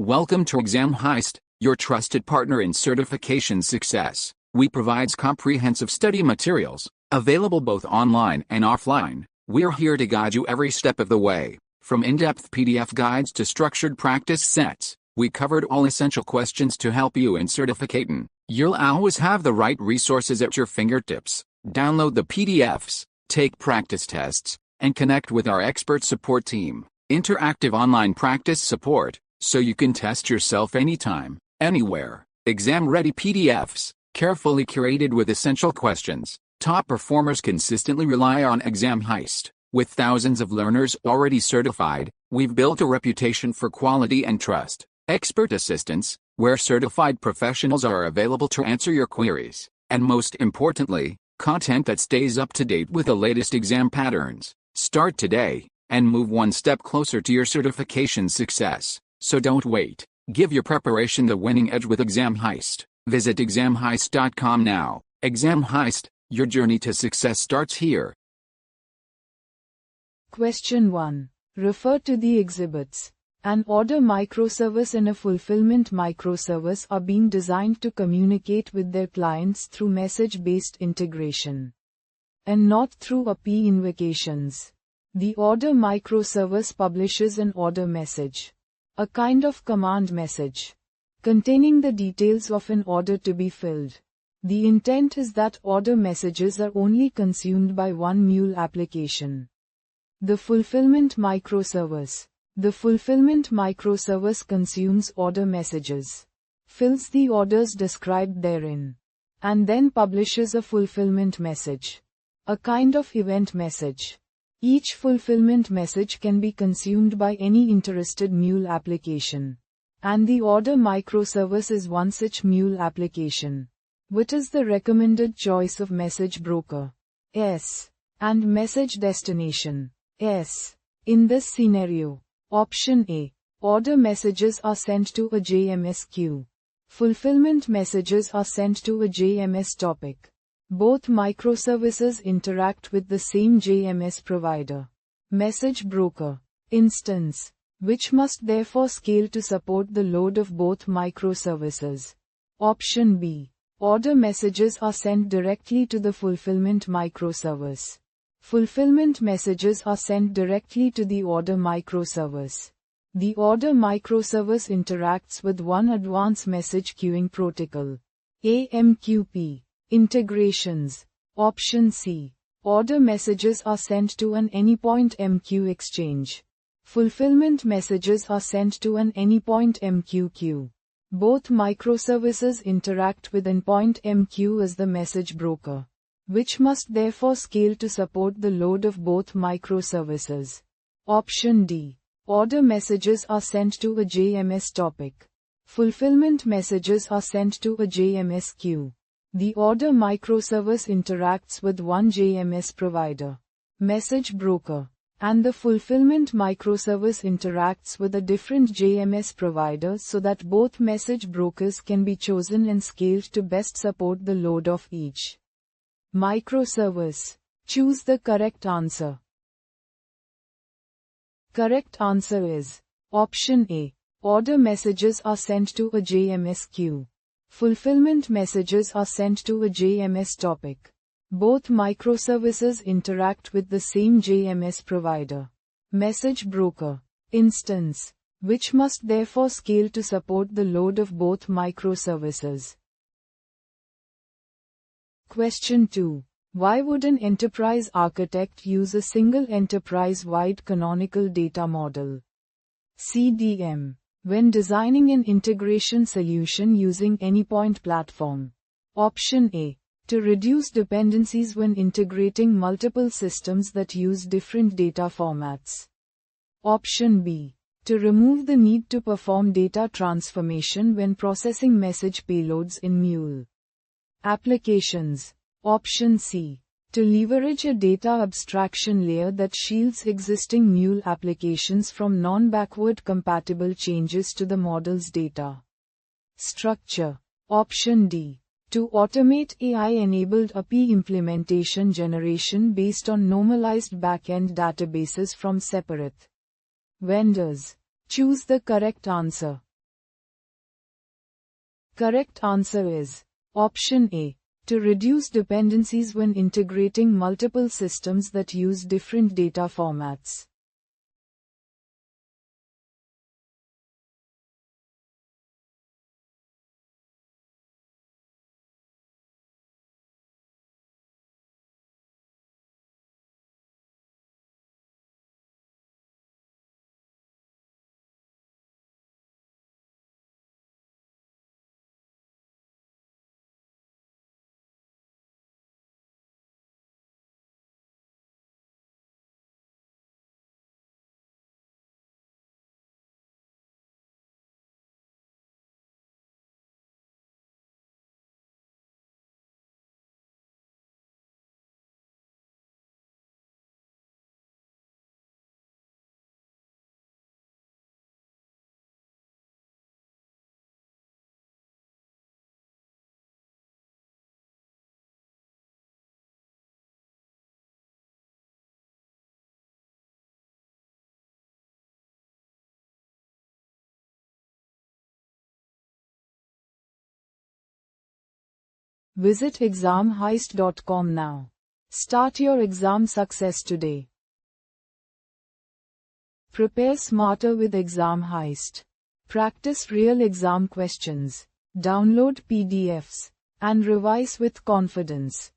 Welcome to Exam Heist, your trusted partner in certification success. We provide comprehensive study materials, available both online and offline. We're here to guide you every step of the way. From in-depth PDF guides to structured practice sets, we covered all essential questions to help you in certificating. You'll always have the right resources at your fingertips. Download the PDFs, take practice tests, and connect with our expert support team. Interactive online practice support, so you can test yourself anytime, anywhere. Exam-ready PDFs, carefully curated with essential questions. Top performers consistently rely on Exam Heist. With thousands of learners already certified, we've built a reputation for quality and trust. Expert assistance, where certified professionals are available to answer your queries. And most importantly, content that stays up to date with the latest exam patterns. Start today, and move one step closer to your certification success. So don't wait. Give your preparation the winning edge with Exam Heist. Visit examheist.com now. Exam Heist, your journey to success starts here. Question 1. Refer to the exhibits. An order microservice and a fulfillment microservice are being designed to communicate with their clients through message-based integration, and not through API invocations. The order microservice publishes an order message, a kind of command message, containing the details of an order to be filled. The intent is that order messages are only consumed by one Mule application. The fulfillment microservice. The fulfillment microservice consumes order messages, fills the orders described therein, and then publishes a fulfillment message, a kind of event message. Each fulfillment message can be consumed by any interested Mule application, and the order microservice is one such Mule application. What is the recommended choice of message broker? S. And message destination? S. In this scenario, Option A. Order messages are sent to a JMS queue. Fulfillment messages are sent to a JMS topic. Both microservices interact with the same JMS provider. Message broker instance, which must therefore scale to support the load of both microservices. Option B. Order messages are sent directly to the fulfillment microservice. Fulfillment messages are sent directly to the order microservice. The order microservice interacts with one advanced message queuing protocol. AMQP. Integrations. Option C. Order messages are sent to an Anypoint MQ exchange. Fulfillment messages are sent to an Anypoint MQ queue. Both microservices interact with Endpoint MQ as the message broker, which must therefore scale to support the load of both microservices. Option D. Order messages are sent to a JMS topic. Fulfillment messages are sent to a JMS queue. The order microservice interacts with one JMS provider, message broker, and the fulfillment microservice interacts with a different JMS provider so that both message brokers can be chosen and scaled to best support the load of each microservice. Choose the correct answer. Correct answer is Option A. Order messages are sent to a JMS queue. Fulfillment messages are sent to a JMS topic. Both microservices interact with the same JMS provider, message broker instance, which must therefore scale to support the load of both microservices. Question 2. Why would an enterprise architect use a single enterprise-wide canonical data model, CDM, when designing an integration solution using Anypoint platform? Option A. To reduce dependencies when integrating multiple systems that use different data formats. Option B. To remove the need to perform data transformation when processing message payloads in Mule applications. Option C. To leverage a data abstraction layer that shields existing Mule applications from non-backward compatible changes to the model's data structure. Option D. To automate AI-enabled API implementation generation based on normalized backend databases from separate vendors. Choose the correct answer. Correct answer is option A. To reduce dependencies when integrating multiple systems that use different data formats. Visit examheist.com now. Start your exam success today. Prepare smarter with Exam Heist. Practice real exam questions. Download PDFs and revise with confidence.